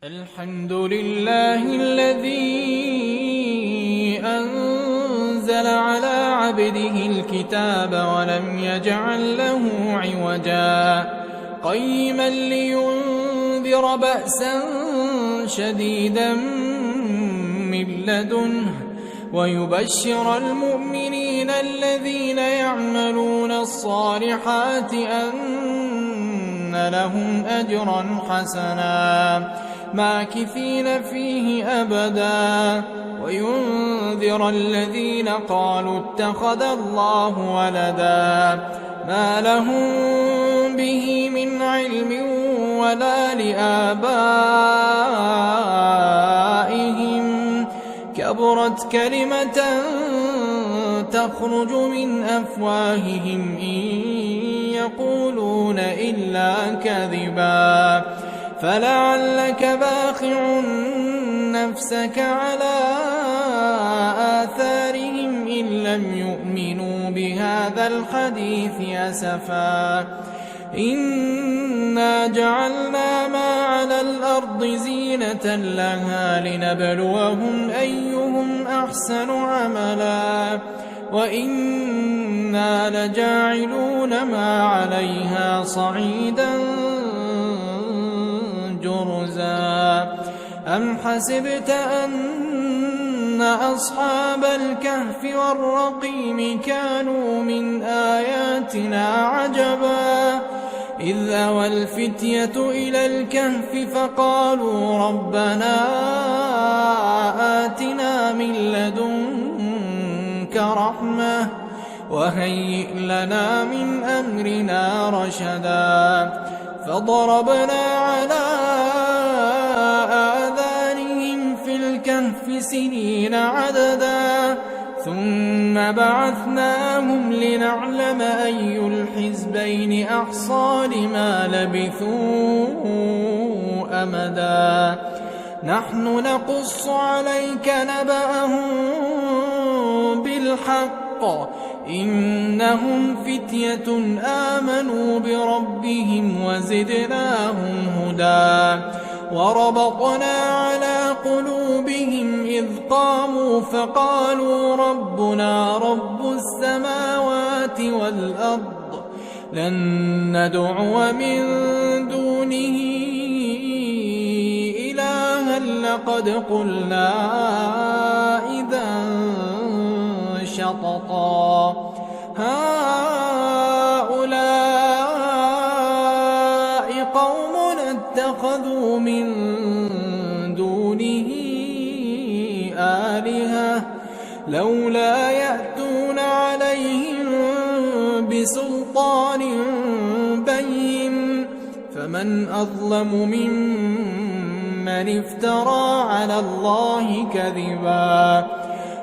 الحمد لله الذي أنزل على عبده الكتاب ولم يجعل له عوجا قيما لينذر بأسا شديدا من لدنه ويبشر المؤمنين الذين يعملون الصالحات أن لهم أجرا حسنا ماكثين فيه أبدا وينذر الذين قالوا اتخذ الله ولدا ما لهم به من علم ولا لآبائهم كبرت كلمة تخرج من أفواههم إن يقولون إلا كذبا فلعلك باخع نفسك على آثارهم إن لم يؤمنوا بهذا الحديث أسفا إنا جعلنا ما على الأرض زينة لها لنبلوهم أيهم أحسن عملا وإنا لجاعلون ما عليها صعيدا جرزا أم حسبت أن أصحاب الكهف والرقيم كانوا من آياتنا عجبا إذ أوى الفتية إلى الكهف فقالوا ربنا آتنا من لدنك رحمة وهيئ لنا من أمرنا رشدا فضربنا على آذانهم في الكهف سنين عددا ثم بعثناهم لنعلم أي الحزبين أحصى لما لبثوا أمدا نحن نقص عليك نبأهم بالحق إنهم فتية آمنوا بربهم وزدناهم هدى وربطنا على قلوبهم إذ قاموا فقالوا ربنا رب السماوات والأرض لن ندعو من دونه إلها لقد قلنا إذا شططا هؤلاء قوم اتخذوا من دونه آلهة لولا يأتون عليهم بسلطان بين فمن أظلم ممن افترى على الله كذبا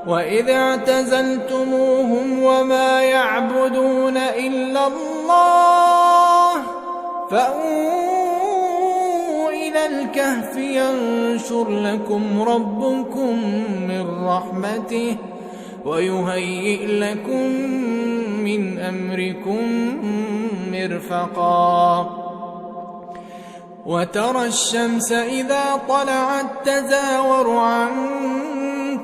وإذ اعتزلتموهم وما يعبدون إلا الله فأووا إلى الكهف ينشر لكم ربكم من رحمته ويهيئ لكم من أمركم مرفقا وترى الشمس إذا طلعت تزاور عن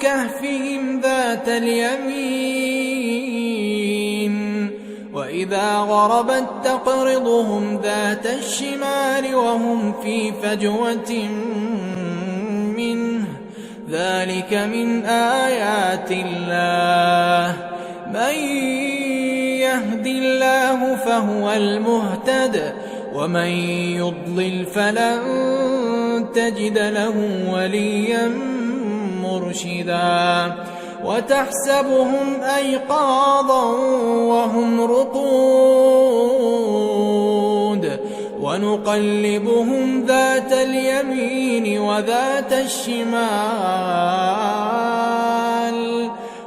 كهفهم ذات اليمين وإذا غربت تقرضهم ذات الشمال وهم في فجوة منه ذلك من آيات الله من يهد الله فهو المهتد ومن يضلل فلن تجد له وليا مرشدا وتحسبهم أيقاظا وهم رقود ونقلبهم ذات اليمين وذات الشمال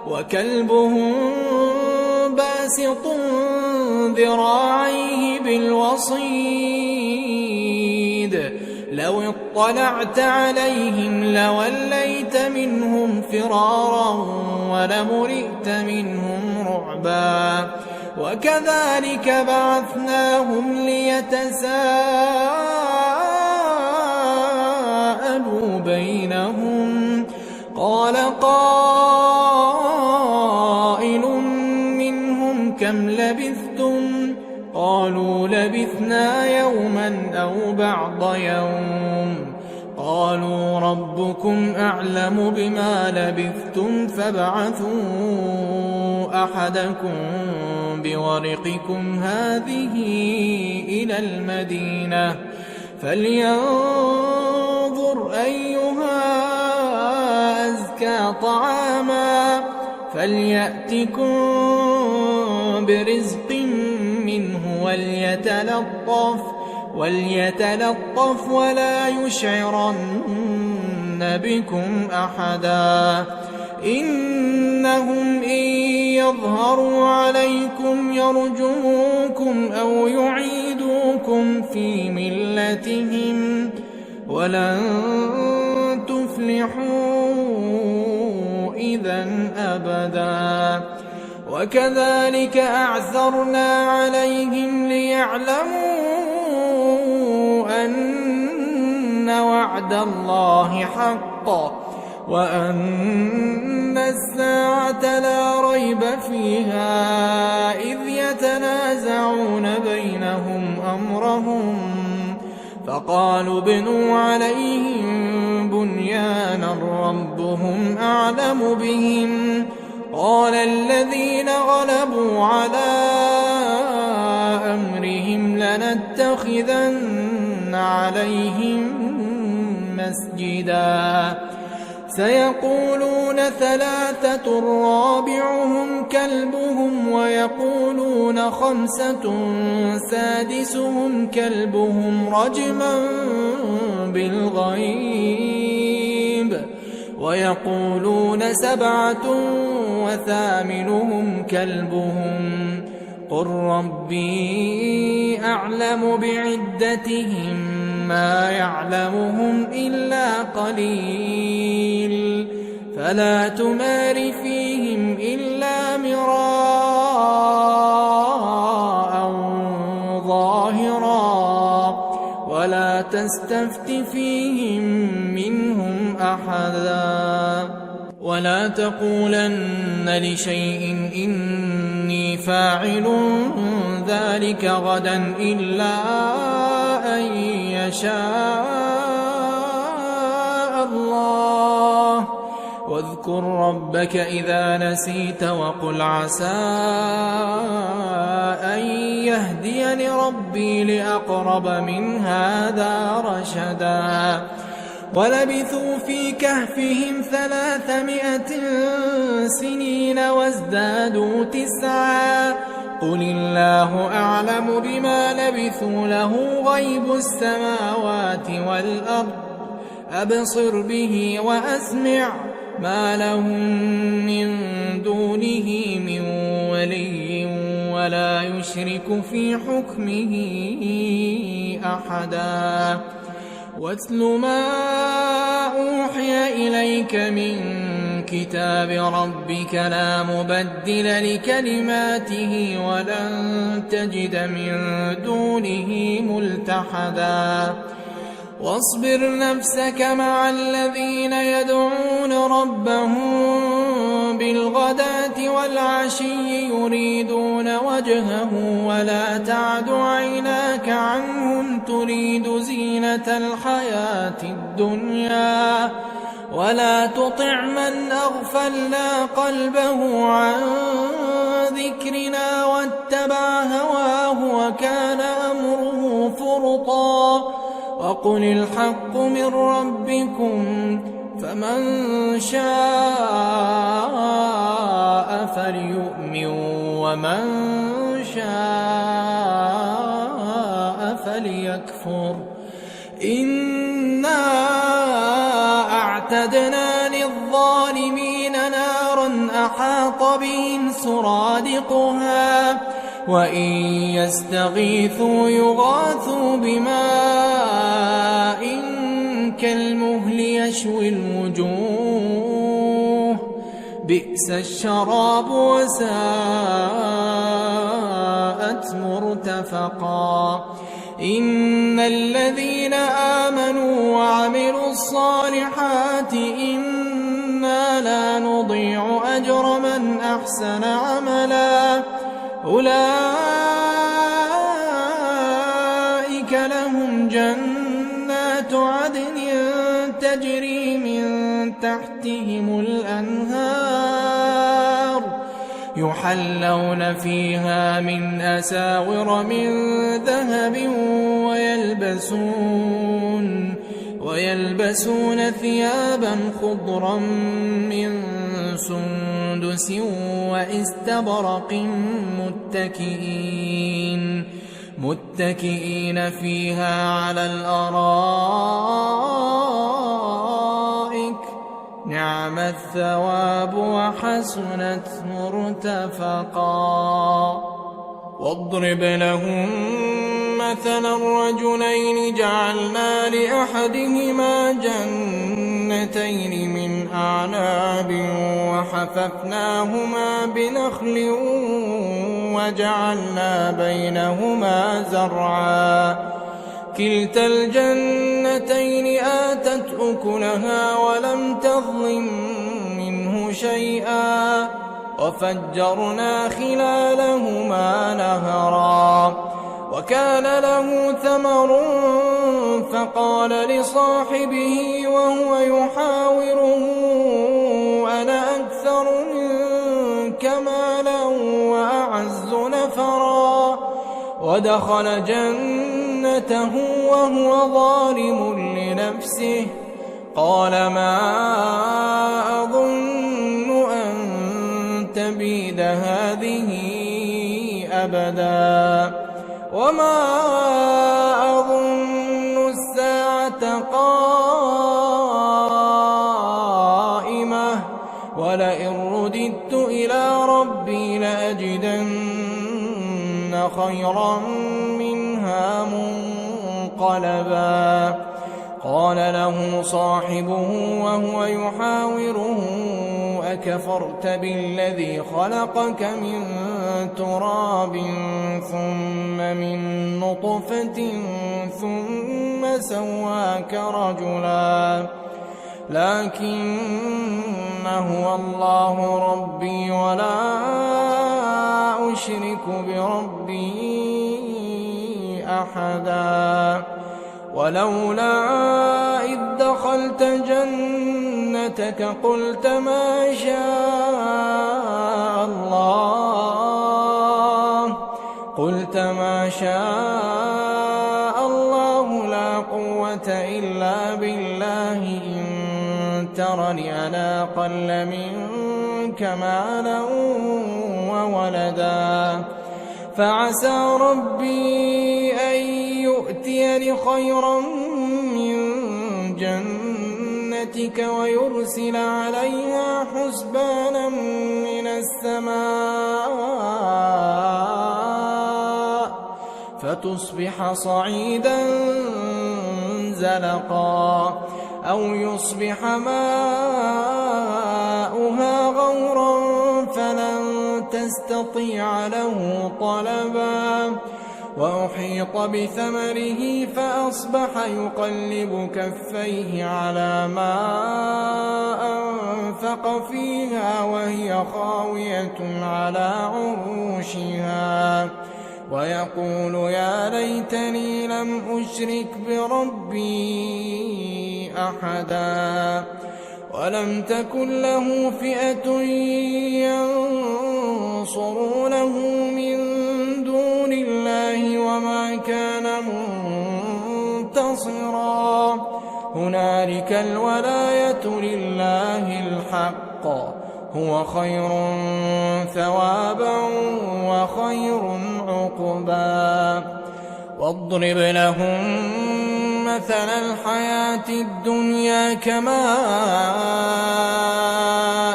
وكلبهم باسط ذراعيه بالوصيد لو اطلعت عليهم لوليت منهم فرارا ولملئت منهم رعبا وكذلك بعثناهم ليتساءلوا بينهم. قال قائل منهم كم لبثتم؟ قالوا لبثنا يوما أو بعض يوم. قالوا ربكم أعلم بما لبثتم فابعثوا أحدكم بورقكم هذه إلى المدينة فلينظر أيها أزكى طعاما فليأتكم برزق منه وليتلطف ولا يشعرن بكم أحدا. إنهم إن يظهروا عليكم يرجموكم أو يعيدوكم في ملتهم ولن تفلحوا إذا أبدا. وكذلك أعثرنا عليهم ليعلموا أن وعد الله حق وأن الساعة لا ريب فيها إذ يتنازعون بينهم أمرهم فقالوا ابنوا عليهم بنيانا ربهم أعلم بهم. قال الذين غلبوا على أمرهم لنتخذن عليهم مسجدا. سيقولون ثلاثة رابعهم كلبهم ويقولون خمسة سادسهم كلبهم رجما بالغيب ويقولون سبعة وثامنهم كلبهم قل ربي أعلم بعدتهم ما يعلمهم إلا قليل فلا تمار فيهم إلا مراء ظاهرا ولا تستفت فيهم منهم أحدا. ولا تقولن لشيء إني فاعل ذلك غدا إلا أن يشاء الله. واذكر ربك إذا نسيت وقل عسى أن يهديني ربي لأقرب من هذا رشدا. ولبثوا في كهفهم 300 سنين وازدادوا 9 قل الله أعلم بما لبثوا له غيب السماوات والأرض أبصر به وأسمع ما لهم من دونه من ولي ولا يشرك في حكمه أحدا. واتل ما أوحي إليك من كتاب ربك لا مبدل لكلماته ولن تجد من دونه ملتحدا. واصبر نفسك مع الذين يدعون ربهم بالغداة والعشي يريدون وجهه ولا تعد عيناك عنهم تريد زينة الحياة الدنيا ولا تطع من أغفلنا قلبه عن ذكرنا واتبع هواه وكان أمره فرطا. وقل الحق من ربكم فمن شاء فليؤمن ومن شاء فليكفر. إنا أعتدنا للظالمين نارا أحاط بهم سرادقها وإن يستغيثوا يغاثوا بماء كالمهل يشوي الوجوه بئس الشراب وساءت مرتفقا. إن الذين آمنوا وعملوا الصالحات إنا لا نضيع أجر من أحسن عملا أولئك لهم جنات عدن تجري من تحتهم الأنهار يحلون فيها من أساور من ذهب ويلبسون ثيابا خضرا من سندس واستبرق متكئين فيها على الأرائك نعم الثواب وحسنت مرتفقا واضرب لهم مثلا الرجلين جعلنا لأحدهما جنتين من أعناب وحففناهما بنخل وجعلنا بينهما زرعا كلتا الجنتين آتت أكلها ولم تظلم منه شيئا وفجرنا خلالهما نهرا وكان له ثمر فقال لصاحبه وهو يحاوره أنا أكثر منك مالا وأعز نفرا ودخل جنته وهو ظالم لنفسه قال ما أظن أن تبيد هذه أبدا وما أظن الساعة قائمة ولئن رددت إلى ربي لأجدن خيرا منها منقلبا قال له صاحبه وهو يحاوره أكفرت بالذي خلقك من تراب ثم من نطفة ثم سواك رجلا لكن هو الله ربي ولا أشرك بربي أحدا ولولا إذ دخلت جنتك قلت ما شاء الله لا قوة إلا بالله إن ترني أنا أقل منك مالا وولدا فعسى ربي أن يؤتيني خيرا من جنتك ويرسل عليها حسبانا من السماء فتصبح صعيدا زلقا أو يصبح ماؤها غورا فلن تستطيع له طلبا وأحيط بثمره فأصبح يقلب كفيه على ما أنفق فيها وهي خاوية على عروشها ويقول يا ليتني لم أشرك بربي أحدا ولم تكن له فئة ينصرونه من دون الله وما كان منتصرا هنالك الولاية لله الحق هو خير ثوابا وخير عقبا واضرب لهم مثل الحياة الدنيا كماء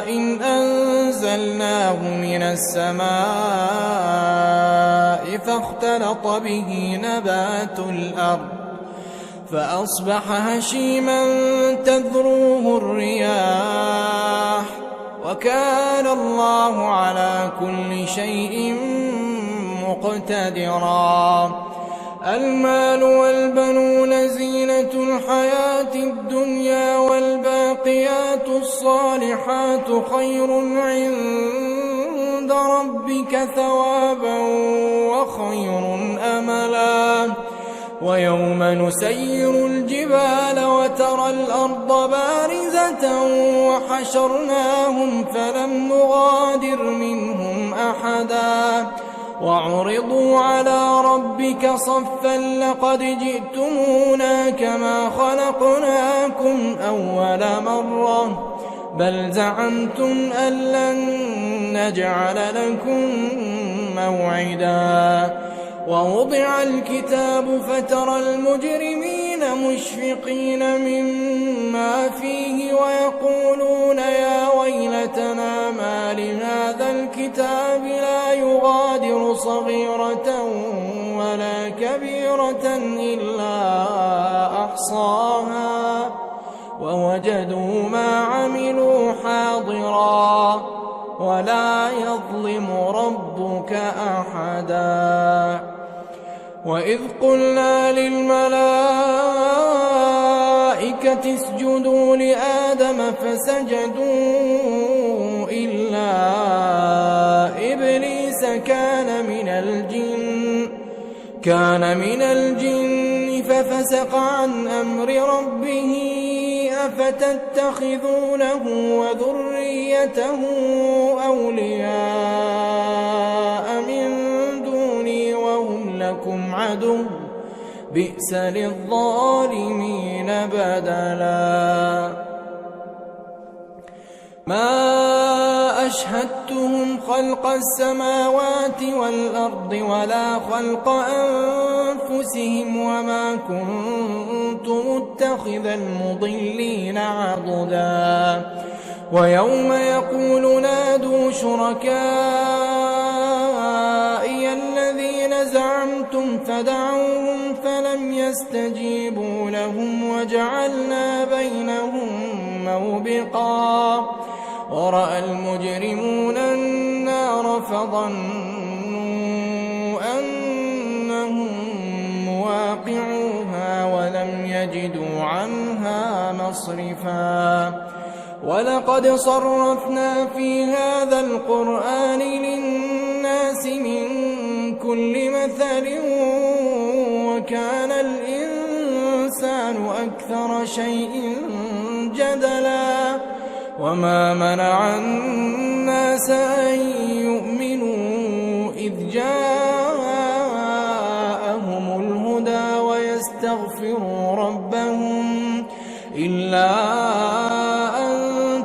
إن أنزلناه من السماء فاختلط به نبات الأرض فأصبح هشيما تذروه الرياح وكان الله على كل شيء مقتدرا المال والبنون زينة الحياة الدنيا والباقيات الصالحات خير عند ربك ثوابا وخير أملا ويوم نسير الجبال وترى الأرض بارزة وحشرناهم فلم نغادر منهم أحدا وعرضوا على ربك صفا لقد جئتمونا كما خلقناكم أول مرة بل زعمتم أن لن نجعل لكم موعدا ووضع الكتاب فترى المجرمين مشفقين مما فيه ويقولون يا ويلتنا ما لهذا الكتاب لا يغادر صغيرة ولا كبيرة إلا أحصاها ووجدوا ما عملوا حاضرا ولا يظلم ربك أحدا وإذ قلنا للملائكة اسجدوا لآدم فسجدوا إلا إبليس كان من الجن ففسق عن أمر ربه أفتتخذونه وذريته أولياء من دوني وهم لكم عدو بئس للظالمين بدلا ما أشهدتهم خلق السماوات والأرض ولا خلق أنفسهم وما كنت متخذ المضلين عضدا ويوم يقول نادوا شركائي الذين زعمتم فدعوهم فلم يستجيبوا لهم وجعلنا بينهم موبقا ورأى المجرمون النار فظنوا أنهم مواقعوها ولم يجدوا عنها مصرفا ولقد صرفنا في هذا القرآن للناس من كل مثل وكان الإنسان أكثر شيء جدلا وما منع الناس أن يؤمنوا إذ جاءهم الهدى ويستغفروا ربهم إلا أن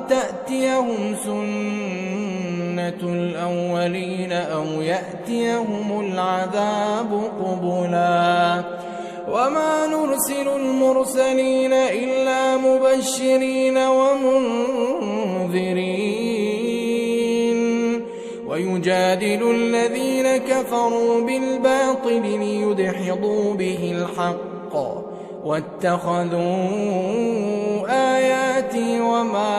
تأتيهم سنة الأولين أو يأتيهم العذاب قبلا وما نرسل المرسلين إلا مبشرين ومنذرين ويجادل الذين كفروا بالباطل ليدحضوا به الحق واتخذوا آياتي وما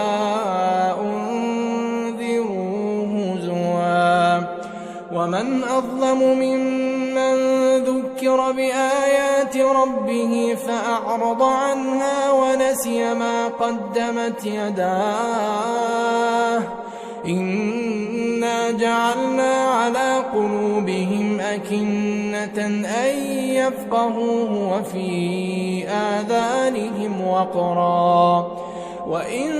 أنذروا هزوا ومن أظلم ممن ذكر بآيات ربه فأعرض عنها ونسي ما قدمت يداه إنا جعلنا على قلوبهم أكنة أن يفقهوه وفي آذانهم وقرا وإن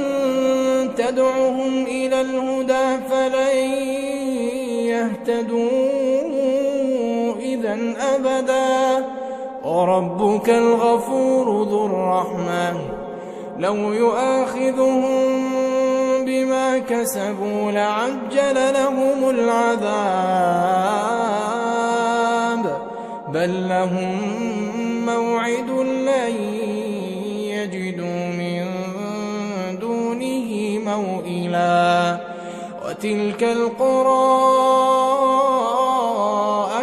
تدعهم إلى الهدى فلن يهتدوا إذن أبدا وربك الغفور ذو الرحمة لو يؤاخذهم بما كسبوا لعجل لهم العذاب بل لهم موعد لن يجدوا من دونه موئلا وتلك القرى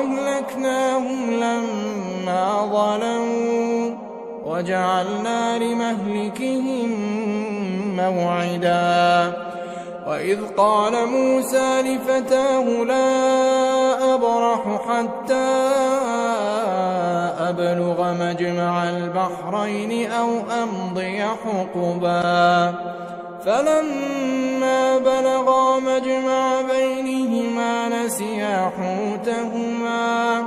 أهلكناهم لما ظلموا وجعلنا لمهلكهم موعدا وإذ قال موسى لفتاه لا أبرح حتى أبلغ مجمع البحرين أو أمضي حقبا فلما بلغا مجمع بينهما نسيا حوتهما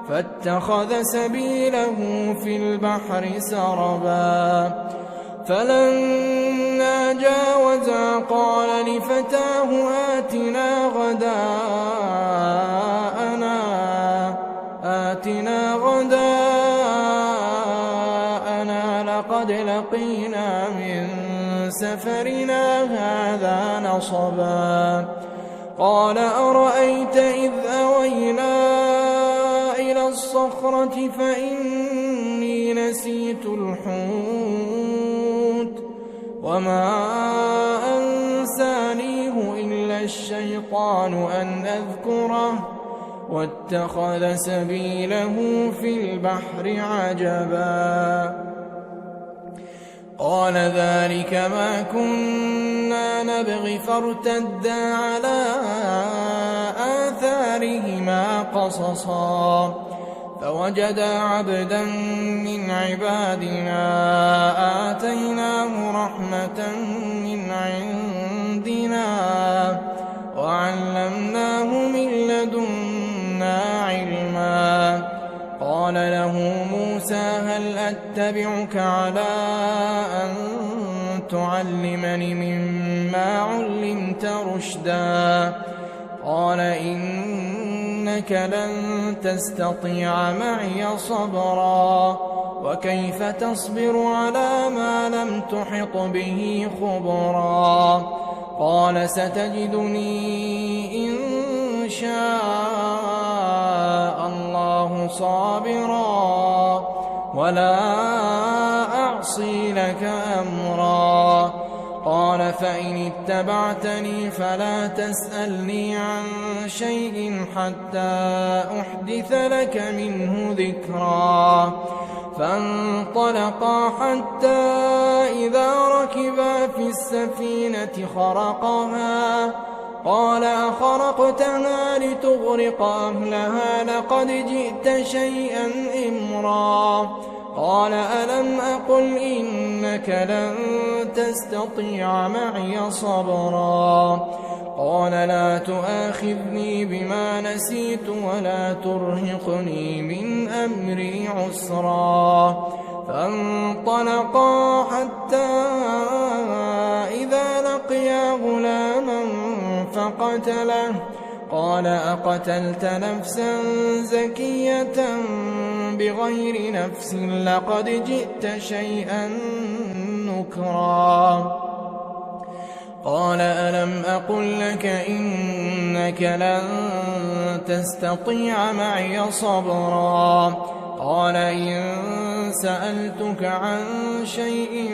فاتخذ سبيله في البحر سربا فلما جاوزا قال لفتاه آتنا غداءنا لقد لقينا من سفرنا هذا نصبا قال أرأيت إذ أوينا إلى الصخرة فإني نسيت الحوت وما أنسانيه إلا الشيطان أن أذكره واتخذ سبيله في البحر عجبا قال ذلك ما كنا نبغي فارتدا على آثارهما قصصا فوجدا عبدا من عبادنا آتيناه رحمة من عندنا وعلمناه من لدنا علما قال له موسى هل أتبعك على أن تعلمني مما علمت رشدا قال إنك لن تستطيع معي صبرا وكيف تصبر على ما لم تحط به خبرا قال ستجدني إن شاء الله صابرا ولا أعصي لك أمرا قال فإن اتبعتني فلا تسألني عن شيء حتى أحدث لك منه ذكرا فانطلقا حتى إذا ركبا في السفينة خرقها قال أخرقتها لتغرق أهلها لقد جئت شيئا إمرا قال ألم أقل إنك لن تستطيع معي صبرا قال لا تؤاخذني بما نسيت ولا ترهقني من أمري عسرا فانطلقا حتى إذا لقيا غلاما فقتله قال أقتلت نفسا زكية بغير نفس لقد جئت شيئا نكرا قال ألم أقل لك إنك لن تستطيع معي صبرا قال إن سألتك عن شيء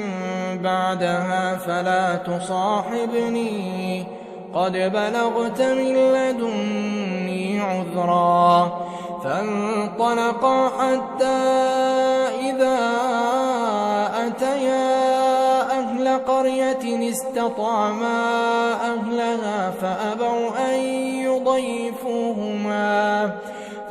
بعدها فلا تصاحبني قد بلغت من لدني عذرا فانطلقا حتى إذا أتيا أهل قرية استطعما أهلها فأبوا أن يضيفوهما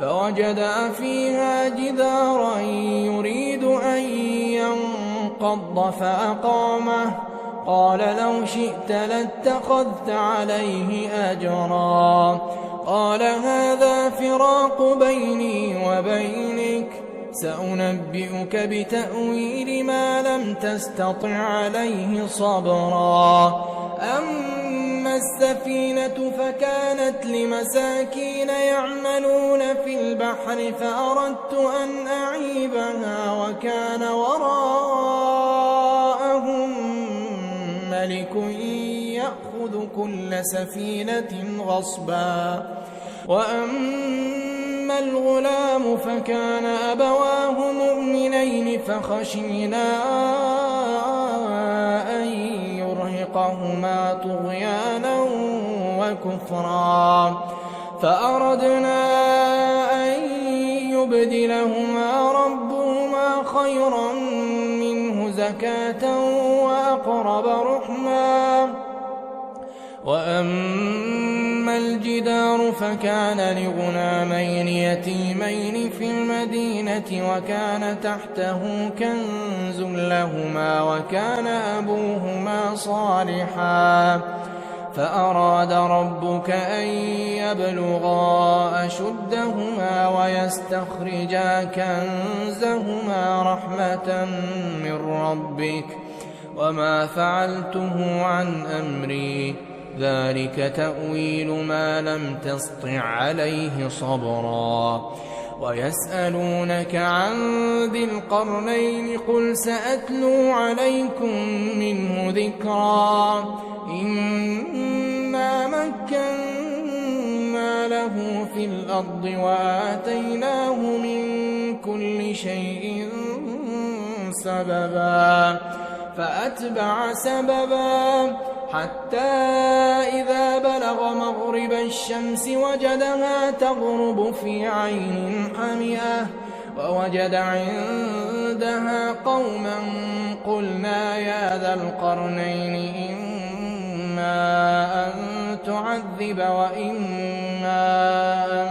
فوجدا فيها جدارا يريد أن ينقض فأقامه قال لو شئت لاتخذت عليه أجرا قال هذا فراق بيني وبينك سأنبئك بتأويل ما لم تستطع عليه صبرا أما السفينة فكانت لمساكين يعملون في البحر فأردت أن أعيبها وكان وراءهم ملك يأخذ كل سفينة غصبا وأما الغلام فكان أبواه مؤمنين فخشينا أن يرهقهما طغيانا وكفرا فأردنا أن يبدلهما ربهما خيرا منه زكاة وأقرب رحما وأما الجدار فكان لغلامين يتيمين في المدينة وكان تحته كنز لهما وكان أبوهما صالحا فأراد ربك أن يبلغا أشدهما ويستخرجا كنزهما رحمة من ربك وما فعلته عن أمري ذلك تأويل ما لم تسطع عليه صبرا ويسألونك عن ذي القرنين قل سأتلو عليكم منه ذكرا إنا مكنا له في الأرض وآتيناه من كل شيء سببا فأتبع سببا حتى إذا بلغ مغرب الشمس وجدها تغرب في عين حمئة ووجد عندها قوما قلنا يا ذا القرنين إما أن تعذب وإما أن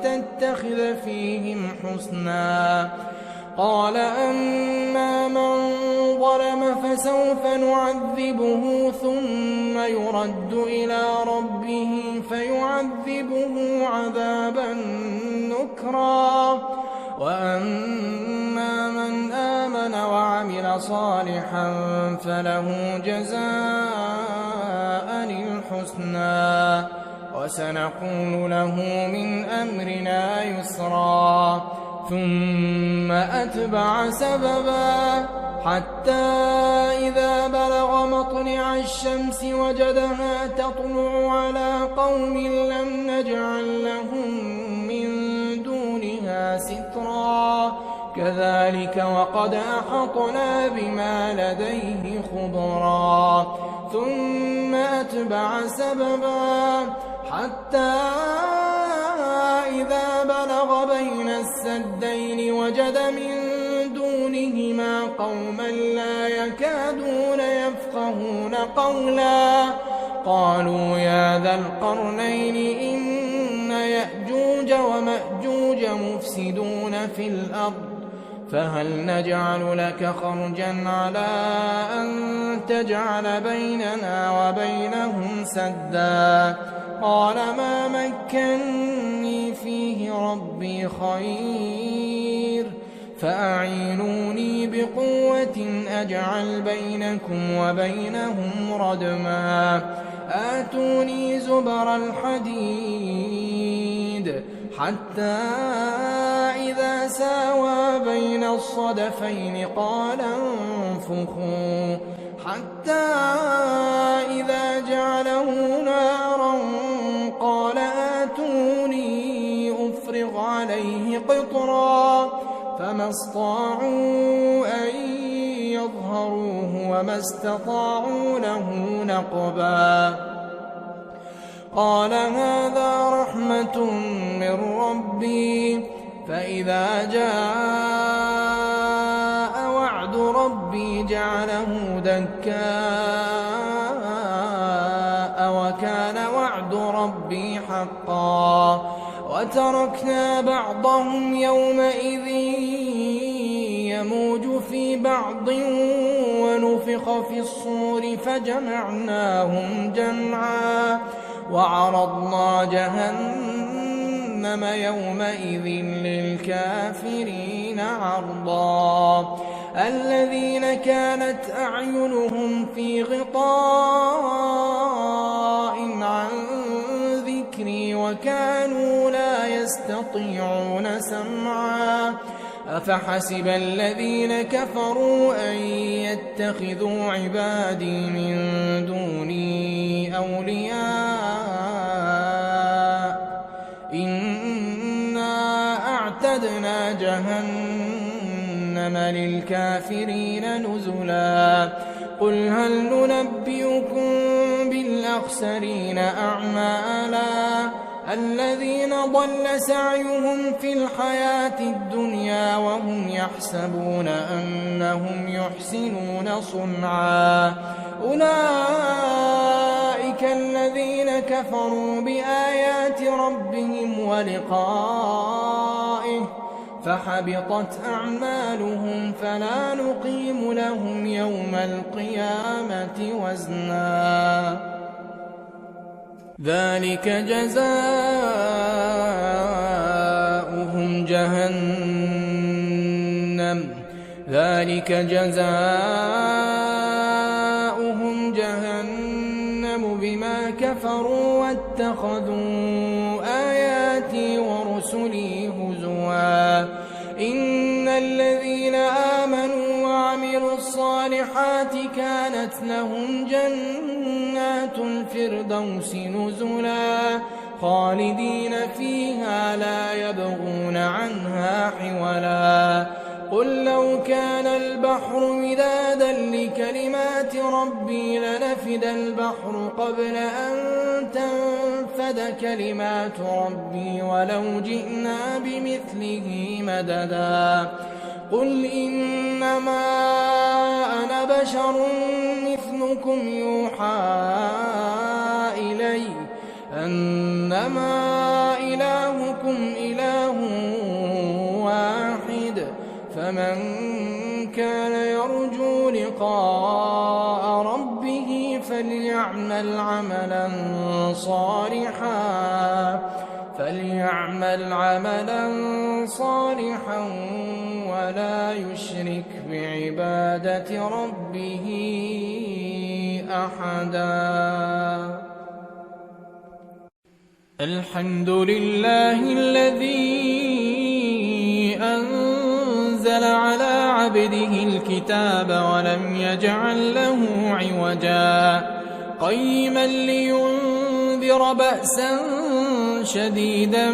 تتخذ فيهم حسنا قال أما من ظلم فسوف نعذبه ثم يرد إلى ربه فيعذبه عذابا نكرا وأما من آمن وعمل صالحا فله جزاء الحسنى وسنقول له من أمرنا يسرا ثم أتبع سببا حتى إذا بلغ مطلع الشمس وجدها تطلع على قوم لم نجعل لهم من دونها سترا كذلك وقد أحطنا بما لديه خبرا ثم أتبع سببا حتى إذا بلغ بين السدين وجد من دونهما قوما لا يكادون يفقهون قولا قالوا يا ذا القرنين إن يأجوج ومأجوج مفسدون في الأرض فهل نجعل لك خرجا على أن تجعل بيننا وبينهم سدا قال ما مكني فيه ربي خير فأعينوني بقوة أجعل بينكم وبينهم ردما آتوني زبر الحديد حتى إذا ساوى بين الصدفين قال انفخوا حتى إذا جعله نارا قال آتوني أفرغ عليه قطرا فما استطاعوا أن يظهروه وما استطاعوا له نقبا قال هذا رحمة من ربي فإذا جاء وعد ربي جعله دكاء وكان وعد ربي حقا وتركنا بعضهم يومئذ يموج في بعض ونفخ في الصور فجمعناهم جمعا وعرضنا جهنم يومئذ للكافرين عرضا الذين كانت أعينهم في غطاء عن ذكري وكانوا لا يستطيعون سمعا أفحسب الذين كفروا أن يتخذوا عبادي من دوني أولياء إنا أعتدنا جهنم للكافرين نزلا قل هل ننبئكم بالأخسرين أعمالا الذين ضل سعيهم في الحياة الدنيا وهم يحسبون أنهم يحسنون صنعا أولئك الذين الذين كفروا بآيات ربهم ولقائه فحبطت أعمالهم فلا نقيم لهم يوم القيامة وزنا ذلك جزاؤهم جهنم بما كفروا واتخذوا آياتي ورسلي هزوا إن الذين آمنوا وعملوا الصالحات كانت لهم جنات الفردوس نزلا خالدين فيها لا يبغون عنها حولا قل لو كان البحر مدادا لكلمات ربي لنفد البحر قبل أن تنفد كلمات ربي ولو جئنا بمثله مددا قل إنما أنا بشر مثلكم يوحى إلي أنما إلهكم إله واحد فمن كان يرجو لقاء ربه فليعمل عملا صالحا ولا يشرك بعبادة ربه أحدا. الحمد لله الذي أنزل على عبده الكتاب ولم يجعل له عوجا قيما لينذر بأسا شديدا